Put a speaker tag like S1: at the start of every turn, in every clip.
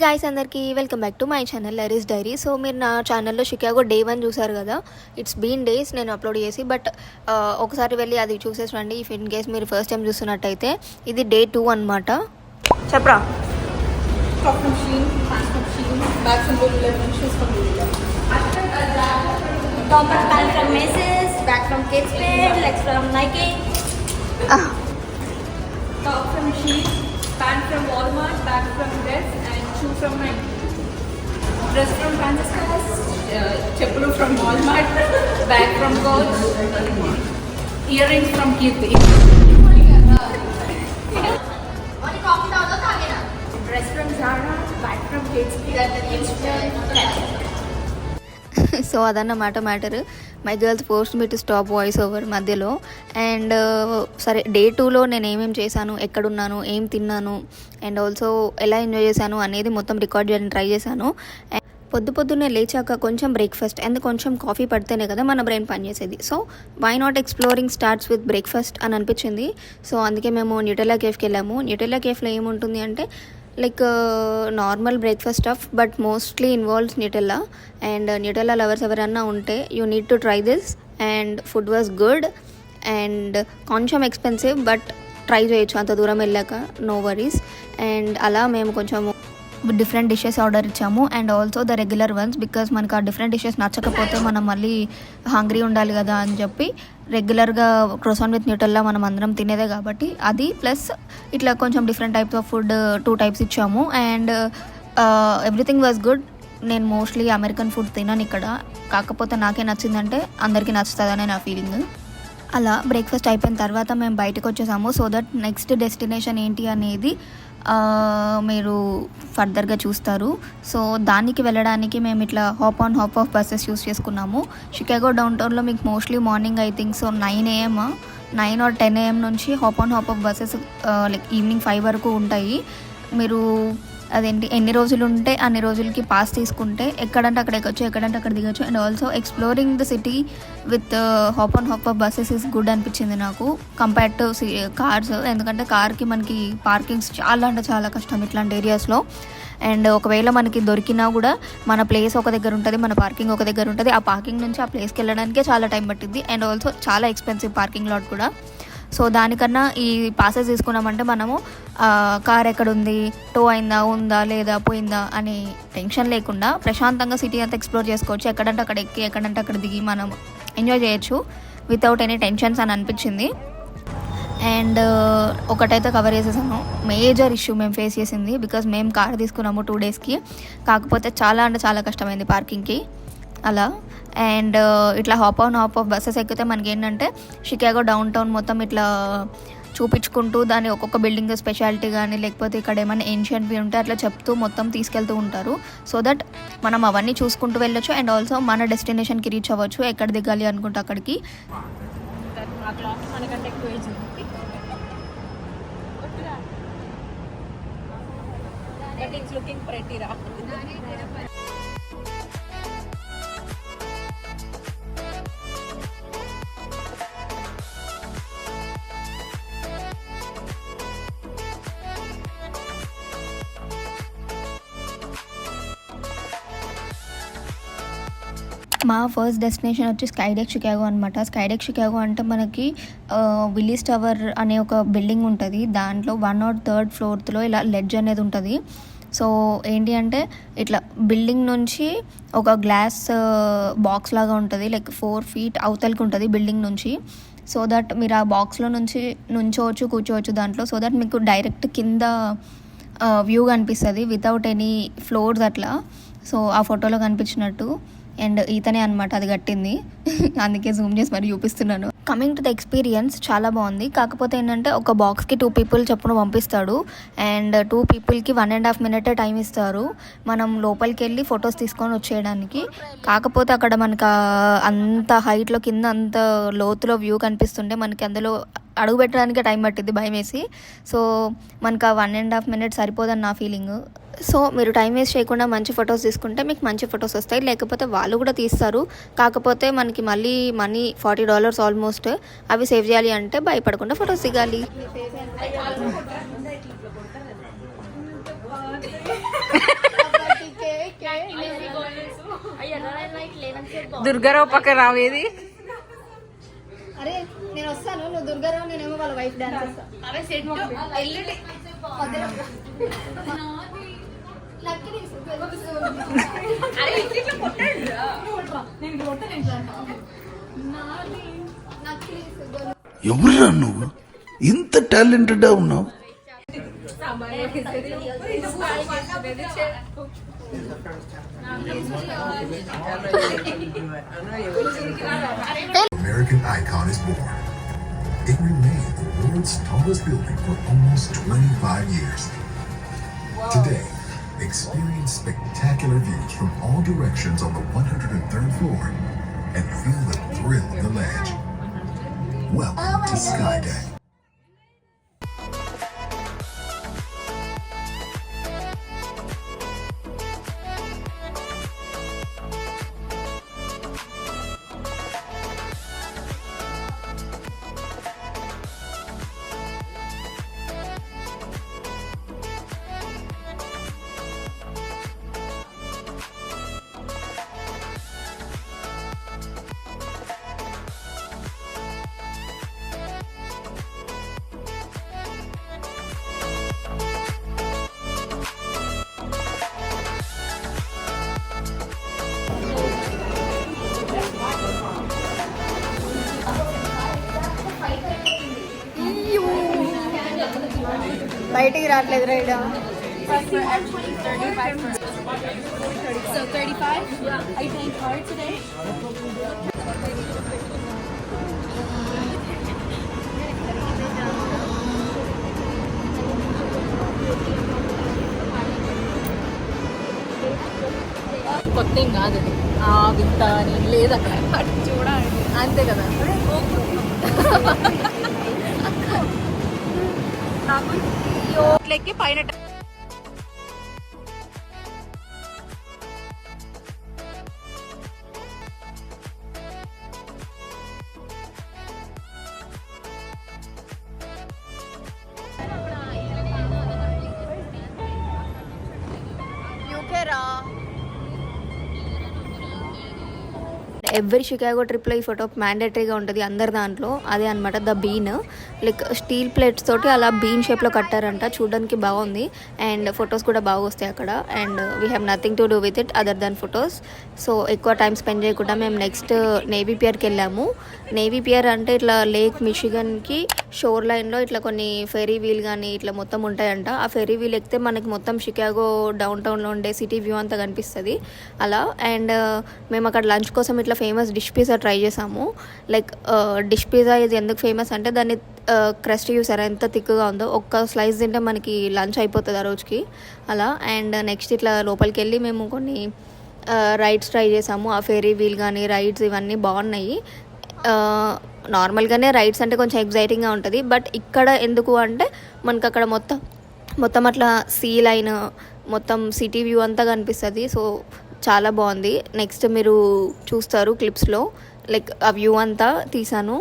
S1: Guys అందరికీ welcome back to my channel లరీస్ diary. So మీరు నా ఛానల్లో షికాగో డే 1 చూసారు కదా. ఇట్స్ బీన్ డేస్ నేను అప్లోడ్ చేసి, బట్ ఒకసారి వెళ్ళి అది చూసేసి రండి ఇఫ్ ఇన్ కేస్ మీరు ఫస్ట్ టైం చూస్తున్నట్టయితే. ఇది డే 2 అనమాట. చెప్పరా
S2: pant from Walmart, bag from Dress, and shoe from Nike. Dress from Francisca's, cheppalu from Walmart, bag from Coach, earrings from Kirti. Dress from Zara, bag from Kate Spade.
S1: So అదన్నమాట matter. My girls force me to stop voice over మధ్యలో. And సరే day 2లో నేను ఏమేమి చేశాను, ఎక్కడున్నాను, ఏం తిన్నాను, అండ్ ఆల్సో ఎలా ఎంజాయ్ చేశాను అనేది మొత్తం రికార్డ్ చేయడానికి ట్రై చేశాను. పొద్దున్నే లేచాక కొంచెం బ్రేక్ఫాస్ట్ అండ్ కొంచెం కాఫీ పడితేనే కదా మన బ్రెయిన్ పనిచేసేది. So why not exploring starts with breakfast అని అనిపించింది. సో అందుకే మేము న్యూటెల్లా కేఫ్కి వెళ్ళాము. న్యూటెల్లా కేఫ్లో ఏముంటుంది అంటే like normal breakfast stuff, but mostly involves Nutella. And Nutella lovers ఎవరన్నా ఉంటే you need to try this. And food was good and కొంచెం ఎక్స్పెన్సివ్, బట్ ట్రై చేయొచ్చు అంత దూరం వెళ్ళాక, నో వరీస్. అండ్ అలా మేము కొంచెం డిఫరెంట్ డిషెస్ ఆర్డర్ ఇచ్చాము. And also the regular once, because మనకు ఆ డిఫరెంట్ డిషెస్ నచ్చకపోతే మనం మళ్ళీ హంగ్రీ ఉండాలి కదా అని చెప్పి రెగ్యులర్గా క్రోసాన్ విత్ న్యూటెల్లా మనం అందరం తినేదే కాబట్టి అది, ప్లస్ ఇట్లా కొంచెం different types of food 2 types ఇచ్చాము. And everything was good. నేను మోస్ట్లీ అమెరికన్ ఫుడ్ తిన్నాను ఇక్కడ, కాకపోతే నాకే నచ్చిందంటే అందరికీ నచ్చుతుందనే నా ఫీలింగ్. అలా బ్రేక్ఫాస్ట్ అయిపోయిన తర్వాత మేము బయటకు వచ్చేసాము. సో దట్ నెక్స్ట్ డెస్టినేషన్ ఏంటి అనేది మీరు ఫర్దర్గా చూస్తారు. సో దానికి వెళ్ళడానికి మేము ఇట్లా హాప్ ఆఫ్ బస్సెస్ యూస్ చేసుకున్నాము. షికాగో డౌన్ టౌన్లో మీకు mostly morning I think so 9 or 10 AM నుంచి hop off buses like evening 5 వరకు ఉంటాయి. మీరు అదేంటి ఎన్ని రోజులు ఉంటే అన్ని రోజులకి పాస్ తీసుకుంటే ఎక్కడంటే అక్కడ ఎక్కొచ్చు, ఎక్కడంటే అక్కడ దిగొచ్చు. And also exploring the city with hop off buses is good అనిపించింది నాకు కంపేర్డ్ టు కార్స్. ఎందుకంటే కార్కి మనకి పార్కింగ్స్ చాలా అంటే చాలా కష్టం ఇట్లాంటి ఏరియాస్లో. అండ్ ఒకవేళ మనకి దొరికినా కూడా మన ప్లేస్ ఒక దగ్గర ఉంటుంది, మన పార్కింగ్ ఒక దగ్గర ఉంటుంది. ఆ పార్కింగ్ నుంచి ఆ ప్లేస్కి వెళ్ళడానికే చాలా టైం పట్టింది. అండ్ ఆల్సో చాలా ఎక్స్పెన్సివ్ పార్కింగ్ లాట్ కూడా. సో దానికన్నా ఈ పాసెస్ తీసుకున్నామంటే మనము కార్ ఎక్కడుంది, టో అయిందా, ఉందా లేదా, పోయిందా అని టెన్షన్ లేకుండా ప్రశాంతంగా సిటీ అంతా ఎక్స్ప్లోర్ చేసుకోవచ్చు. ఎక్కడంటే అక్కడ ఎక్కి ఎక్కడంటే అక్కడ దిగి మనం ఎంజాయ్ చేయొచ్చు వితౌట్ ఎనీ టెన్షన్స్ అని అనిపించింది. అండ్ ఒకటైతే కవర్ చేసేసాను. మేజర్ ఇష్యూ మేము ఫేస్ చేసింది, బికాజ్ మేము కార్ తీసుకున్నాము 2 డేస్కి, కాకపోతే చాలా అంటే చాలా కష్టమైంది పార్కింగ్కి అలా. అండ్ ఇట్లా హాప్ ఆఫ్ బస్సెస్ ఎక్కితే మనకి ఏంటంటే షికాగో డౌన్ టౌన్ మొత్తం ఇట్లా చూపించుకుంటూ దాని ఒక్కొక్క బిల్డింగ్ స్పెషాలిటీ కానీ లేకపోతే ఇక్కడ ఏమైనా ఏన్షియంట్వి ఉంటే అట్లా చెప్తూ మొత్తం తీసుకెళ్తూ ఉంటారు. సో దట్ మనం అవన్నీ చూసుకుంటూ వెళ్ళొచ్చు. అండ్ ఆల్సో మన డెస్టినేషన్కి రీచ్ అవ్వచ్చు, ఎక్కడ దిగాలి అనుకుంటే అక్కడికి. మా ఫస్ట్ డెస్టినేషన్ వచ్చి స్కైడెక్ షికాగో అనమాట. స్కైడెక్ షికాగో అంటే మనకి విల్లీస్ టవర్ అనే ఒక బిల్డింగ్ ఉంటుంది. దాంట్లో 1 or 3rd floor ఇలా లెడ్జ్ అనేది ఉంటుంది. సో ఏంటి అంటే ఇట్లా బిల్డింగ్ నుంచి ఒక గ్లాస్ బాక్స్ లాగా ఉంటుంది, లైక్ 4 feet అవతలకి ఉంటుంది బిల్డింగ్ నుంచి. సో దట్ మీరు ఆ బాక్స్లో నుంచోవచ్చు, కూర్చోవచ్చు దాంట్లో. సో దట్ మీకు డైరెక్ట్ కింద వ్యూ కనిపిస్తుంది వితౌట్ ఎనీ ఫ్లోర్స్ అట్లా. సో ఆ ఫోటోలో కనిపించినట్టు. అండ్ ఈతనే అనమాట అది కట్టింది, అందుకే జూమ్ చేసి మరి చూపిస్తున్నాను. కమింగ్ టు ద ఎక్స్పీరియన్స్ చాలా బాగుంది. కాకపోతే ఏంటంటే ఒక బాక్స్కి 2 people చొప్పున పంపిస్తాడు. అండ్ 2 peopleకి 1.5 minute టైం ఇస్తారు మనం లోపలికి వెళ్ళి ఫొటోస్ తీసుకొని వచ్చేయడానికి. కాకపోతే అక్కడ మనకు అంత హైట్లో కింద అంత లోతులో వ్యూ కనిపిస్తుంటే మనకి అందులో అడుగు పెట్టడానికే టైం పట్టింది భయం వేసి. సో మనకు ఆ 1.5 minutes సరిపోదని నా ఫీలింగ్. సో మీరు టైం వేస్ట్ చేయకుండా మంచి ఫొటోస్ తీసుకుంటే మీకు మంచి ఫొటోస్ వస్తాయి. లేకపోతే వాళ్ళు కూడా తీస్తారు, కాకపోతే మనకి మళ్ళీ మనీ $40 ఆల్మోస్ట్. అవి సేవ్ చేయాలి అంటే భయపడకుండా ఫొటోస్ దిగాలి.
S2: దుర్గారావు పక్క రావేది.
S1: అరే నేను వస్తాను, నువ్వు దుర్గారావు, నేనేమో వాళ్ళ వైఫ్ డాన్స్
S3: ఎవరురా నువ్వు ఇంత టాలెంటెడ్ ఉన్నావు?
S4: American icon is born. It remained the world's tallest building for almost 25 years. Today, experience spectacular views from all directions on the 103rd floor and feel the thrill of the ledge. Welcome to Skydeck.
S1: బయటికి రావట్లేదు ride.
S2: So 35? Yeah. Are you playing cards today? కొత్త ఏం కాదు వింత అని లేదా చూడాలి అంతే కదా. నాకు ఇట్లెక్కి పైన
S1: ఎవ్రీ షికాగో ట్రిప్లో ఈ ఫోటో మ్యాండేటరీగా ఉంటుంది అందరి దాంట్లో. అదే అనమాట the bean, like steel plates తోటి అలా బీన్ షేప్లో కట్టారంట. చూడడానికి బాగుంది అండ్ ఫొటోస్ కూడా బాగా వస్తాయి అక్కడ. And we have nothing to do with it other than photos. So ఎక్కువ టైం స్పెండ్ చేయకుండా మేము నెక్స్ట్ నేవీ పియర్కి వెళ్ళాము. నేవీ పియర్ అంటే ఇట్లా లేక్ మిషిగన్కి షోర్ లైన్లో ఇట్లా కొన్ని ఫెరీ వీల్ కానీ ఇట్లా మొత్తం ఉంటాయంట. ఆ ఫెరీ వీల్ ఎక్కితే మనకి మొత్తం షికాగో డౌన్ టౌన్లో ఉండే సిటీ వ్యూ అంతా కనిపిస్తుంది అలా. అండ్ మేము అక్కడ లంచ్ కోసం ఇట్లా ఫేమస్ డిష్ పిజ్జా ట్రై చేసాము. లైక్ డిష్ పిజ్జా ఇది ఎందుకు ఫేమస్ అంటే దాన్ని క్రస్ట్ చూసారా ఎంత థిక్గా ఉందో. ఒక్క స్లైస్ తింటే మనకి లంచ్ అయిపోతుంది ఆ రోజుకి అలా. అండ్ నెక్స్ట్ ఇట్లా లోపలికి వెళ్ళి మేము కొన్ని రైడ్స్ ట్రై చేసాము. ఆ ఫెరీ వీల్ కానీ రైడ్స్ ఇవన్నీ బాగున్నాయి. నార్మల్గానే రైడ్స్ అంటే కొంచెం ఎగ్జైటింగ్గా ఉంటుంది, బట్ ఇక్కడ ఎందుకు అంటే మనకు అక్కడ మొత్తం అట్లా సీ లైన్ మొత్తం సిటీ వ్యూ అంతా కనిపిస్తుంది. సో చాలా బాగుంది. నెక్స్ట్ మీరు చూస్తారు క్లిప్స్లో లైక్ ఆ వ్యూ అంతా తీసాను.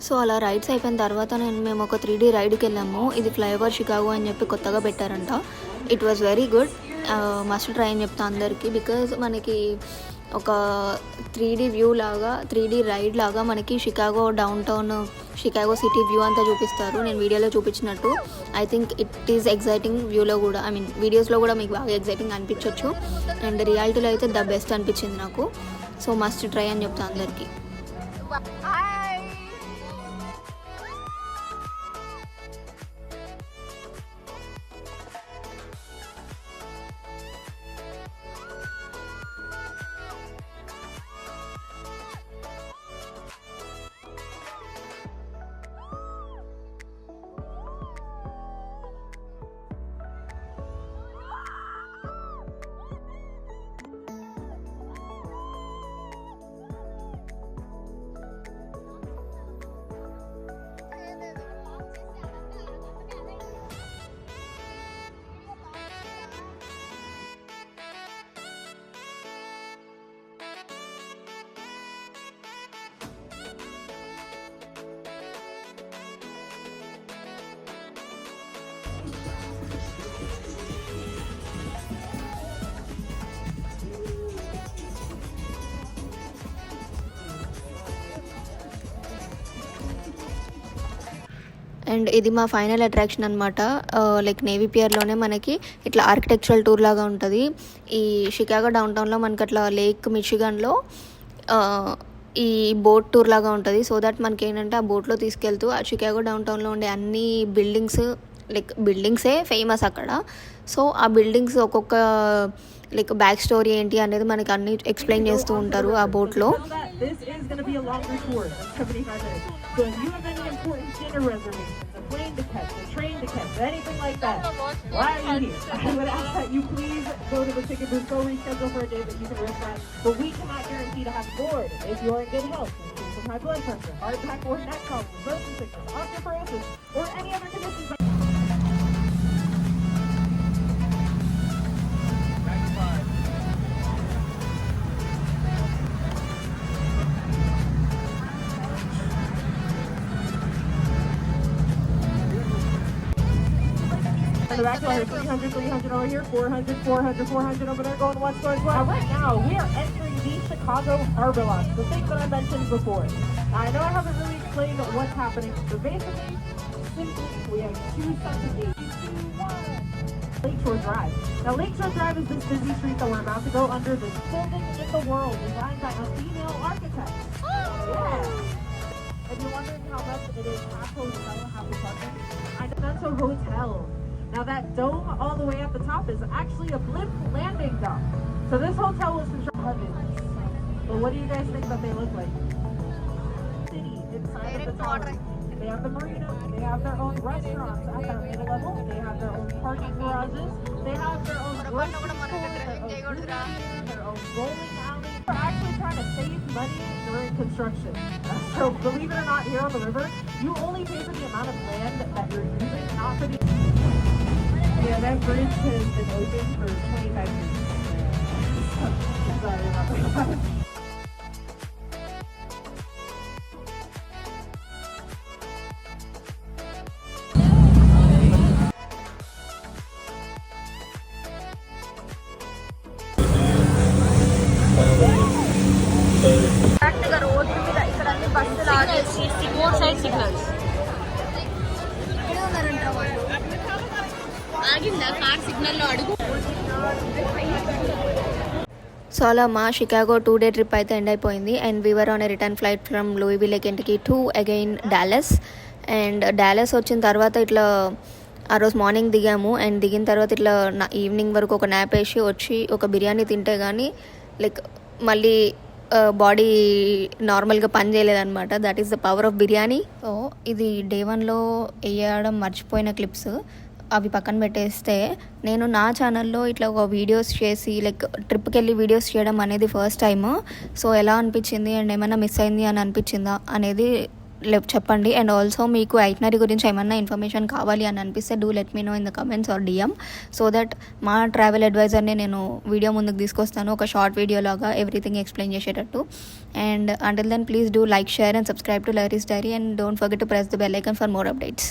S1: సో అలా రైడ్స్ అయిపోయిన తర్వాత మేము ఒక 3D రైడ్కి వెళ్ళాము. ఇది ఫ్లైఓవర్ షికాగో అని చెప్పి కొత్తగా పెట్టారంట. It was very good, must try అని చెప్తా అందరికీ. బికాజ్ మనకి ఒక 3D వ్యూ లాగా 3D రైడ్ లాగా మనకి Chicago down town Chicago city view అంతా చూపిస్తారు. నేను వీడియోలో చూపించినట్టు I think it is exciting. వ్యూలో కూడా ఐ మీన్ వీడియోస్లో కూడా మీకు బాగా ఎగ్జైటింగ్ అనిపించవచ్చు. అండ్ రియాలిటీలో అయితే ద బెస్ట్ అనిపించింది నాకు. సో మస్ట్ ట్రై అని చెప్తా అందరికీ. అండ్ ఇది మా ఫైనల్ అట్రాక్షన్ అనమాట. లైక్ నేవీ పియర్లోనే మనకి ఇట్లా ఆర్కిటెక్చరల్ టూర్ లాగా ఉంటుంది. ఈ షికాగో డౌన్ టౌన్లో మనకి అట్లా లేక్ మిచిగన్లో ఈ బోట్ టూర్ లాగా ఉంటుంది. సో దట్ మనకి ఏంటంటే ఆ బోట్లో తీసుకెళ్తూ ఆ షికాగో డౌన్ టౌన్లో ఉండే అన్ని బిల్డింగ్సే ఫేమస్ అక్కడ. సో ఆ బిల్డింగ్స్ ఒక్కొక్క లైక్ బ్యాక్ స్టోరీ ఏంటి అనేది మనకి అన్ని ఎక్స్ప్లెయిన్ చేస్తూ ఉంటారు ఆ బోట్లో.
S5: This is going to be a longer tour than 75 minutes. So if you have any important dinner reservations, a plane to catch, a train to catch, anything like that, why are you here? I would ask that you please go to the ticket booth, go reschedule for a day that you can risk that. But we cannot guarantee to have a board if you are in good health, some high blood pressure, heart attack or neck problems, motion sickness, osteoporosis, or any other conditions. The back door, 300, 300 over here, 400, 400, 400 over there, going once, going twice. Right now, we are entering the Chicago Harbor Lot, the thing that I mentioned before. Now, I know I haven't really explained what's happening, but basically, simply, we have two sets of gates. Lakeshore Drive. Now, Lakeshore Drive is this busy street that we're about to go under, the building in the world, designed by a female architect. Yeah. If you're wondering how much it is, half hotel, half apartment, I know that's a hotel. Now that dome all the way at the top is actually a blimp landing dock. So this hotel was constructed. Well, what do you guys think that they look like? City inside of the tower. They have the marina. They have their own restaurants at that middle level. They have their own parking garages. They have their own grocery store, their own bowling alley. We're actually trying to save money during construction. So believe it or not, here on the river, you only pay for the amount of land that you're using, not for the... Yeah, that bridge has been open for 25 years. Sorry about that.
S1: So అలా మా Chicago 2-day trip అయితే end అయిపోయింది. And we were on a return flight from లూయివిల్ Kentucky to again Dallas. And Dallas వచ్చిన తర్వాత ఇట్లా ఆ రోజు మార్నింగ్ దిగాము. అండ్ దిగిన తర్వాత ఇట్లా ఈవినింగ్ వరకు ఒక నాప్ వేసి వచ్చి ఒక బిర్యానీ తింటే కానీ లైక్ మళ్ళీ బాడీ నార్మల్గా పని చేయలేదన్నమాట. That is the power of biryani. So ఇది డే 1లో వేయడం మర్చిపోయిన క్లిప్స్, అవి పక్కన పెట్టేస్తే నేను నా ఛానల్లో ఇట్లా ఒక వీడియోస్ చేసి లైక్ ట్రిప్కి వెళ్ళి వీడియోస్ చేయడం అనేది ఫస్ట్ టైం. సో ఎలా అనిపించింది అండ్ ఏమైనా మిస్ అయింది అని అనిపించిందా అనేది చెప్పండి. అండ్ ఆల్సో మీకు ఐటనరీ గురించి ఏమన్నా ఇన్ఫర్మేషన్ కావాలి అని అనిపిస్తే do let me know in the comments or DM, so that మా ట్రావెల్ అడ్వైజర్ని నేను వీడియో ముందుకు తీసుకొస్తాను, ఒక షార్ట్ వీడియో లాగా ఎవ్రీథింగ్ ఎక్స్ప్లెయిన్ చేసేటట్టు. And until then please do like, share and subscribe to Lahari's diary and don't forget to press the bell icon for more updates.